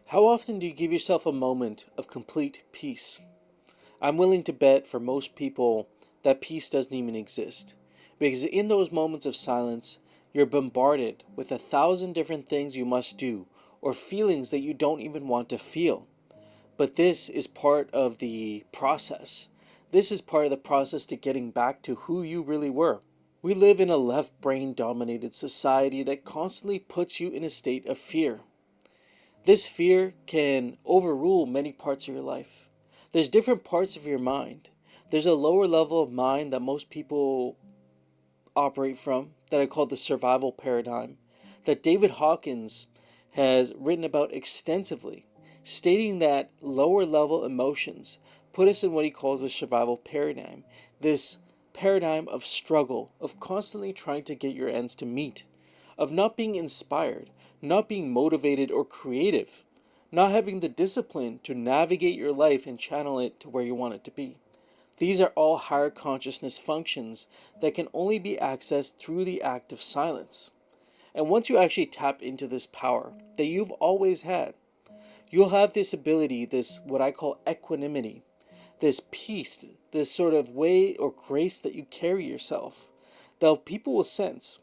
How often do you give yourself a moment of complete peace? I'm willing to bet for most people that peace doesn't even exist. Because in those moments of silence, you're bombarded with 1,000 different things you must do or feelings that you don't even want to feel. But this is part of the process. This is part of the process to getting back to who you really were. We live in a left brain dominated society that constantly puts you in a state of fear. This fear can overrule many parts of your life. There's different parts of your mind. There's a lower level of mind that most people operate from that I call the survival paradigm, that David Hawkins has written about extensively, stating that lower level emotions put us in what he calls the survival paradigm. This paradigm of struggle, of constantly trying to get your ends to meet, of not being inspired, not being motivated or creative, not having the discipline to navigate your life and channel it to where you want it to be. These are all higher consciousness functions that can only be accessed through the act of silence. And once you actually tap into this power that you've always had, you'll have this ability, this what I call equanimity, this peace, this sort of way or grace that you carry yourself, that people will sense.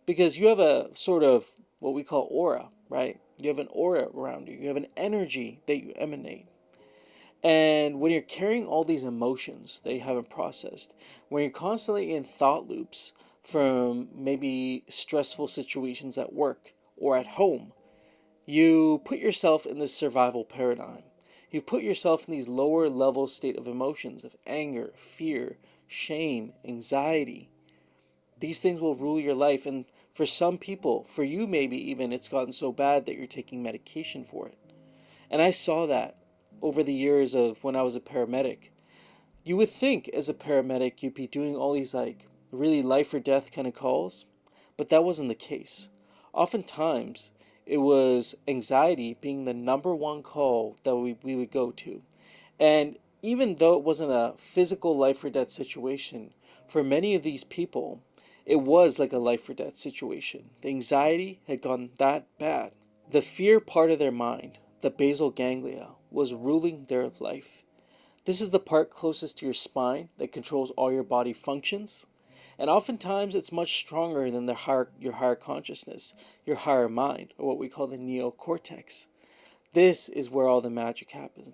Because you have a sort of what we call aura, right? You have an aura around you. You have an energy that you emanate. And when you're carrying all these emotions that you haven't processed, when you're constantly in thought loops from maybe stressful situations at work or at home, you put yourself in this survival paradigm. You put yourself in these lower level state of emotions of anger, fear, shame, anxiety. These things will rule your life, and for some people, for you maybe even, it's gotten so bad that you're taking medication for it. And I saw that over the years of when I was a paramedic. You would think as a paramedic you'd be doing all these like really life or death kind of calls, but that wasn't the case. Oftentimes, it was anxiety being the number one call that we would go to. And even though it wasn't a physical life or death situation, for many of these people, it was like a life or death situation. The anxiety had gone that bad. The fear part of their mind, the basal ganglia, was ruling their life. This is the part closest to your spine that controls all your body functions. And oftentimes it's much stronger than your higher consciousness, your higher mind, or what we call the neocortex. This is where all the magic happens.